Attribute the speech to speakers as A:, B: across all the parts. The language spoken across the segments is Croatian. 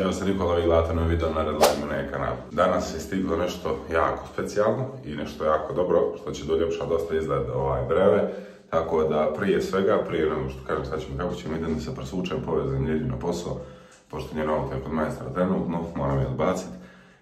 A: Ćao se Nikola, vi gledate novi video na Redline kanal. Danas je stiglo nešto jako specijalno i nešto jako dobro, što će doljepšati dosta izgled breve. Tako da prije svega, prije nego što kažem sad ćemo kako ćemo, idem da se presučem, povezam Ljilju na posao, pošto njeno auto je kod majstora trenutno, moram je odbaciti.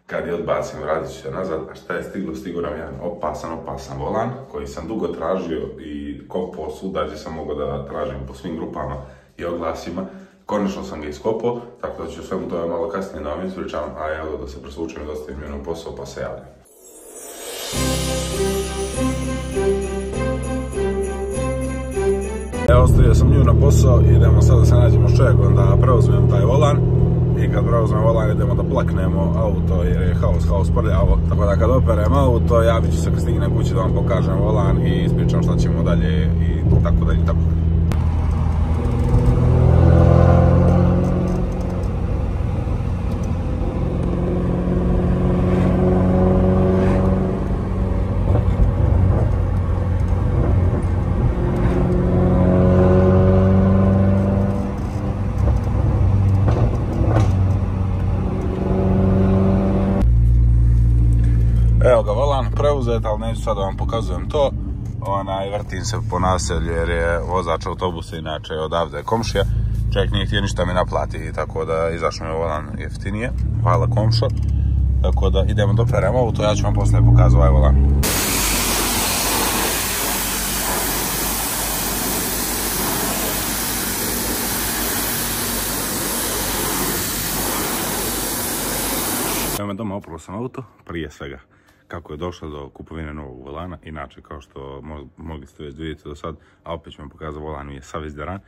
A: Kad je odbacim, radit ću se nazad, a šta je stiglo? Stigao nam jedan opasan volan koji sam dugo tražio i kopao svuda gdje sam mogao da tražim po svim grupama i oglasima. Konačno sam ga iskopao, tako da ću svemu to malo kasnije da vam ispričam, a evo da se presvučem i dostavim njenu posao pa se javljam. Evo, ostavio sam nju na posao, idemo sad da se nađemo s čovjekom da preuzmem taj volan. I kad preuzmem volan idemo da plaknemo auto jer je haos prljavo. Tako da kad operem auto, javit ću se kad stignem kući da vam pokažem volan i ispričam šta ćemo dalje i tako dalje. Evo ga volan preuzet, ali neću sad da vam pokazujem to. Vrtim se po naselju jer je vozač autobusa inače odavde komšija. Čovjek nije htio ništa mi naplati, tako da izašao mi volan jeftinije. Hvala komšo. Tako da idemo da operemo auto, ja ću vam poslije pokazati ovaj volan. Evo me doma, oprao sam auto, prije svega kako je došlo do kupovine novog volana. Inače, kao što mogli ste već vidjeti do sad, a opet ću vam pokazati, volan mi je sav izderan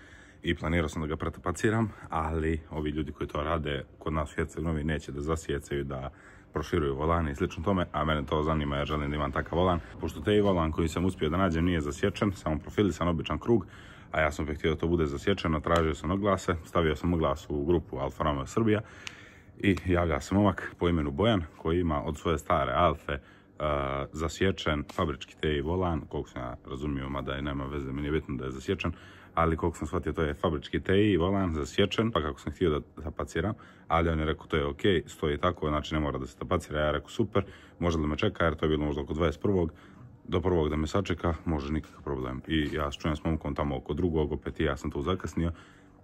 A: i planirao sam da ga pretapaciram, ali ovi ljudi koji to rade kod nas u Herceg-Novi neće da zasijecaju, da proširuju volane i slično tome, a mene to zanima jer želim da imam takav volan. Pošto taj volan koji sam uspio da nađem nije zasječen, samo profilisan običan krug, a ja sam opet htio da to bude zasječeno, tražio sam oglase, stavio sam oglas u grupu Alfa Romeo Srbija i javlja se momak po imenu Bojan koji ima od svoje stare Alfe zasječen fabrički TI volan, koliko sam ja razumio, mada je nema veze, meni je bitno da je zasječen, ali koliko sam shvatio to je fabrički TI volan zasječen, pa kako sam htio da tapaciram, ali on je rekao to je ok, stoji tako, znači ne mora da se tapacira. Ja rekao super, može da me čeka jer to je bilo možda oko 21. Do prvog da me sačeka, može nikakav problem. I ja čujem s momkom tamo oko drugog, opet i ja sam tu zakasnio.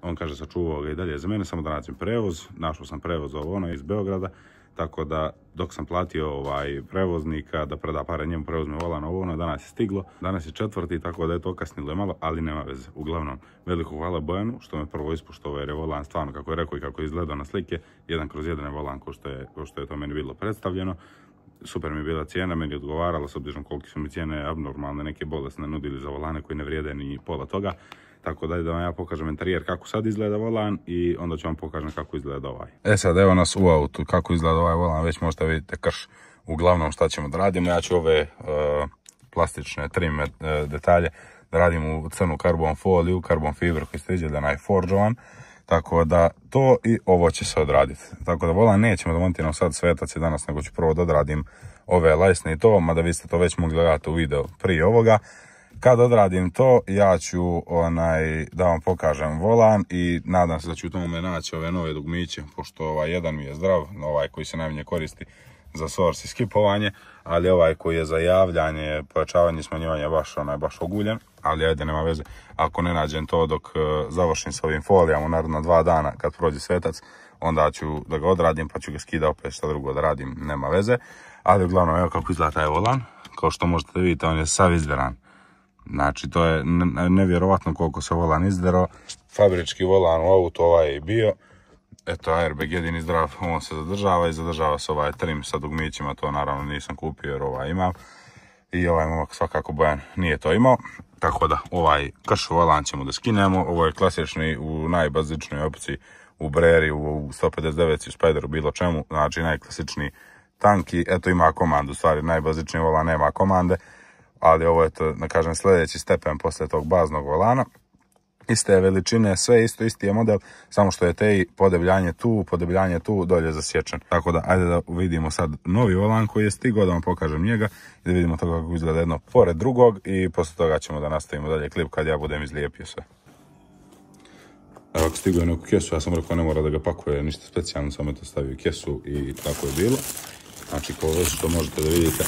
A: On kaže sačuvao ga i dalje za mene, samo da nađem prevoz. Našao sam prevoz iz Beograda, tako da dok sam platio prevoznika da preda pare njemu, preuzme volan danas je stiglo. Danas je 4. tako da je to kasnilo je malo, ali nema veze. Uglavnom, veliko hvala Bojanu što me prvo ispoštovao jer je volan stvarno, kako je rekao i kako je izgledao na slike, 1/1 je volan ko što je to meni bilo predstavljeno. Super mi je bila cijena, meni je odgovarala s obzirom koliko su mi cijene abnormalne, neke bolesne nudili za volane koji ne vrijede ni pola toga. Tako da vam ja pokažem interijer kako sad izgleda volan i onda ću vam pokažem kako izgleda ovaj. Sad evo nas u autu kako izgleda ovaj volan, već možete vidite krš. Uglavnom šta ćemo da radimo, ja ću ove plastične trim detalje da radim u crnu karbon foliju, karbon fiber koji ste vidjeli da je najforđovan. Tako da to i ovo će se odraditi. Tako da volan nećemo da montiramo sad svetac danas, nego ću prvo da odradim ove lajsne i to, mada vi ste to već mogli gledati u videu prije ovoga. Kad odradim to, ja ću da vam pokažem volan i nadam se da ću u tome naći ove nove dugmiće, pošto ovaj jedan mi je zdrav, ovaj koji se najmanje koristi za source i skipovanje, ali ovaj koji je za javljanje, pojačavanje i smanjivanje baš oguljen, ali ajde nema veze. Ako ne nađem to dok završim s ovim folijama u naredno 2 dana kad prođe svetac, onda ću da ga odradim pa ću ga skida opet šta drugo da radim, nema veze. Ali uglavnom evo kako izgleda taj volan, kao što možete vidjeti on je sav izderan. Znači to je nevjerovatno koliko se volan izderao, fabrički volan u autu ovaj je bio. Eto, airbag jedini zdrav, on se zadržava i zadržava se ovaj trim sa dugmićima, to naravno nisam kupio jer ovaj imam. I ovaj momak svakako Bojan nije to imao, tako da ovaj krš volan ćemo da skinemo. Ovo je klasični u najbazičnoj opciji u Breri, u 159 u Spideru, bilo čemu, znači najklasičniji tanki. Eto ima komandu, stvari najbazičniji volan nema komande, ali ovo je to, da kažem, sljedeći stepen poslije tog baznog volana. Iste veličine, sve isto, isti je model, samo što je TI podebljanje tu, dolje zasječen. Tako da, ajde da vidimo sad novi volan koji je stigao, da vam pokažem njega i da vidimo to kako izgleda jedno pored drugog i poslije toga ćemo da nastavimo dalje klip kad ja budem izlijepio sve. Evo, ako stiguje neku kesu, ja sam rekao ne mora da ga pakuje ništa specijalno, samo je to stavio kesu i tako je bilo. Znači, kao već što možete da vidite.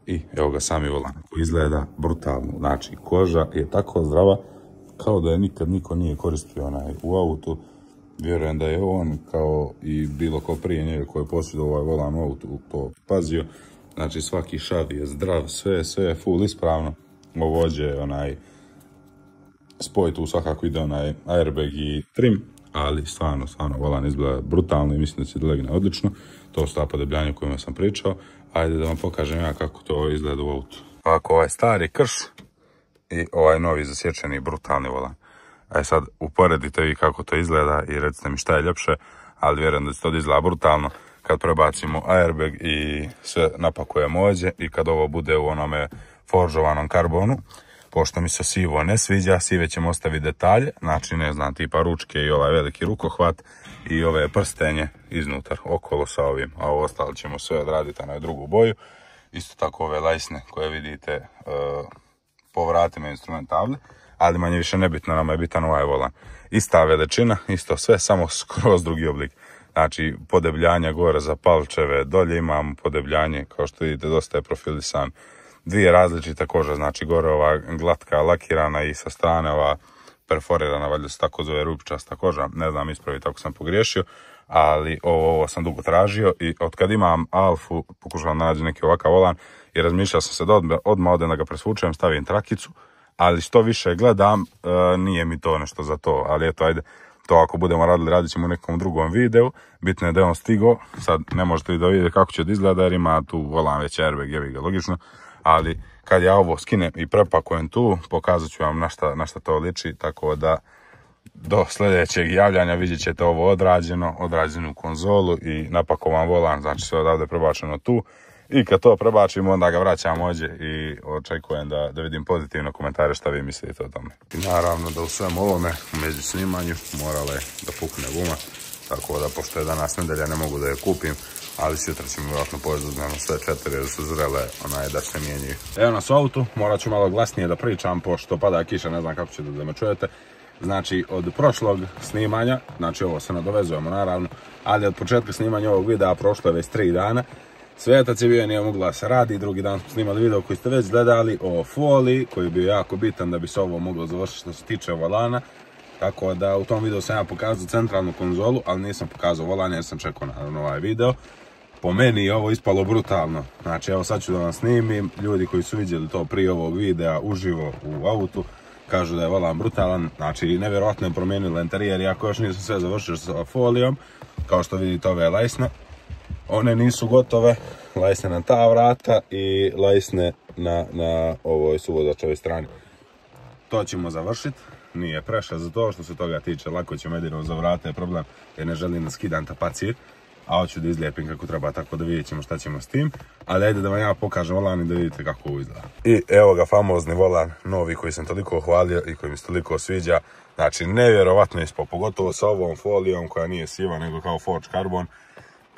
A: I evo ga sami volan koji izgleda brutalno. Znači, koža je tako zdrava kao da je nikad niko nije koristio u autu. Vjerujem da je on kao i bilo ko prije njega koji je posjedovao ovaj volan u autu to pazio. Znači, svaki šav je zdrav, sve je full ispravno. Ovo ođe spoj tu svakako ide airbag i trim, ali stvarno volan izgleda brutalno i mislim da će da legne odlično. To su ta podebljanja o kojima sam pričao. Ajde da vam pokažem ja kako to izgleda u autu. Ovako, ovaj stari krš i ovaj novi zasječeni brutalni volan. Aj sad uporedite vi kako to izgleda i recite mi šta je ljepše, ali vjerujem da će to izgleda brutalno kad prebacimo airbag i sve napakujemo ovdje i kad ovo bude u onome foržovanom karbonu. Pošto mi se sivo ne sviđa, sive ćemo ostaviti detalje, znači ne znam, tipa ručke i ovaj veliki rukohvat i ove prstenje iznutar, okolo sa ovim, a ovo ostalo ćemo sve odraditi na drugu boju. Isto tako ove lajsne koje vidite po vratima instrumentable, ali manje više nebitno, nama je bitan ovaj volan. Ista veličina, isto sve, samo skroz drugi oblik. Znači, podebljanja gore za palčeve, dolje imamo podebljanje, kao što vidite, dosta je profilisan. Dvije različite kože, znači gore ova glatka lakirana i sa strane ova perforirana, valjda se tako zove rupičasta koža, ne znam ispraviti ako sam pogriješio, ali ovo sam dugo tražio i od kad imam Alfu pokušavam da nađem neki ovakav volan i razmišljao sam se da odmah odem da ga presvučujem, stavim trakicu, ali što više gledam, nije mi to nešto za to, ali eto, ajde, to ako budemo radili, radit ćemo u nekom drugom videu. Bitno je da je on stigo, sad ne možete da vidite kako će da izgleda jer ima tu volan već airbag, jevi ga, logično, ali kad ja ovo skinem i prepakujem tu, pokazat ću vam na šta to liči, tako da do sljedećeg javljanja vidjet ćete ovo odrađenu konzolu i napakovan volan, znači sve odavde prebačeno tu. I kad to prebačimo, onda ga vraćamo ovdje i očekujem da vidim pozitivne komentare šta vi mislite o tome. I naravno da u svem ovome, među snimanju, morala je da pukne guma, tako da pošto je danas nedelja ne mogu da je kupim, ali sutra ćemo vjerojatno uzmemo sve 4 jer su zrele da se mijenjaju. Evo nas u autu, morat ću malo glasnije da pričam pošto pada kiša, ne znam kako ćete da me čujete. Znači, od prošlog snimanja, znači ovo se nadovezujemo naravno, ali od početka snimanja ovog videa prošlo je već 3 dana. Svetac je bio, nije mogla da se radi, drugi dan smo snimali video koji ste već gledali o foliji, koji je bio jako bitan da bi se ovo moglo završiti što se tiče volana. Tako da u tom videu sam ja pokazao centralnu konzolu, ali nisam pokazao volan jer sam čekao na ovaj video. Po meni je ovo ispalo brutalno, znači evo sad ću da vam snimim, ljudi koji su vidjeli to prije ovog videa uživo u autu, kažu da je volan brutalan, znači nevjerojatno je promijenilo interijer, iako još nisam sve završio sa folijom, kao što vidite ove lajsne. One nisu gotove, lajsne na ta vrata i lajsne na ovoj suvozačovoj strani. To ćemo završiti, nije preša za to, što se toga tiče, lako ćemo jedino za vrata je problem jer ne želim da skidam tapacir, a hoću da izlijepim kako treba, tako da vidjet ćemo šta ćemo s tim. Ali ajde da vam ja pokažem volan i da vidite kako ovo izgleda. I evo ga famozni volan, novi koji sam toliko hvalio i koji mi se toliko sviđa. Znači nevjerovatno ispod, pogotovo sa ovom folijom koja nije siva nego kao forge carbon.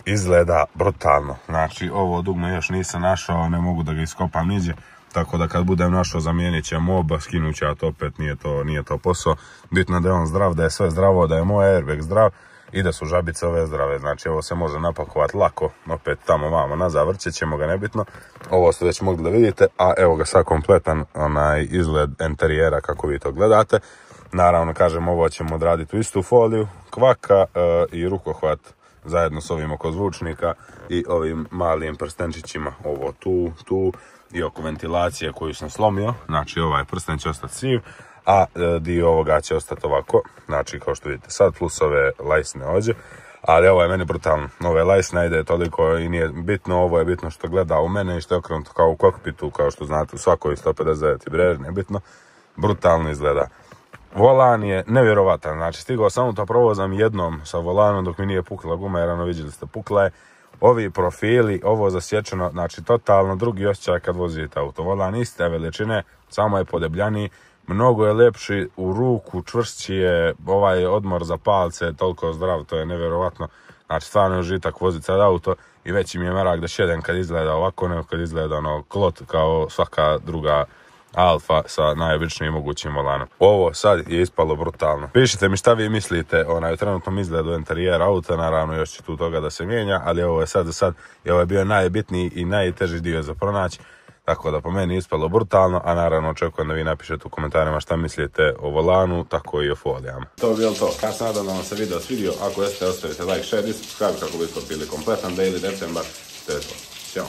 A: Izgleda brutalno, znači ovo dugme još nisam našao, ne mogu da ga iskopam niđe, tako da kad budem našao zamijenit ćemo oba, skinut ću ja to opet, nije to posao. Bitno da je on zdrav, da je sve zdravo, da je moj airbag zdrav i da su žabice ove zdrave, znači ovo se može napakovati lako, opet tamo vamo nazad, vrćet ćemo ga nebitno. Ovo ste već mogli da vidite, a evo ga sad kompletan izgled interijera kako vi to gledate. Naravno, kažem, ovo ćemo odraditi u istu foliju, kvaka i rukohvat zajedno s ovim oko zvučnika i ovim malim prstenčićima, ovo tu i oko ventilacije koju sam slomio, znači ovaj prsten će ostati siv, a dio ovoga će ostati ovako, znači kao što vidite sad, plus ove lajsne ovdje, ali ovo je meni brutalno, ove lajsne ide toliko i nije bitno, ovo je bitno što gleda u mene i što je okrenuto kao u kokpitu, kao što znate u svakoj 159 brež, nije bitno, brutalno izgleda. Volan je nevjerovatan, znači stigao sam to provozam jednom sa volanom dok mi nije pukla guma, jer vidjeli ste pukla je. Ovi profili, ovo zasječeno, znači totalno drugi osjećaj kad vozite auto. Volan iste veličine, samo je podebljaniji, mnogo je lepši u ruku, čvršći je, ovaj odmor za palce je toliko zdrav, to je nevjerovatno. Znači, stvarno je užitak voziti sad auto i veći mi je merak da šedem kad izgleda ovako, nego kad izgleda ono klot kao svaka druga Alfa sa najobičnijim mogućim volanom. Ovo sad je ispalo brutalno. Pišite mi šta vi mislite o trenutnom izgledu interijera auta, naravno još će tu toga da se mijenja, ali ovo je sad za sad i ovo je bio najbitniji i najteži dio za pronaći. Tako da po meni je ispalo brutalno, a naravno očekujem da vi napišete u komentarima šta mislite o volanu, tako i o folijama. To je bilo to. Ja se nadam da vam se video svidio. Ako jeste, ostavite like, share i subscribe kako biste bili kompletan daily decembar. To je to. Ćao.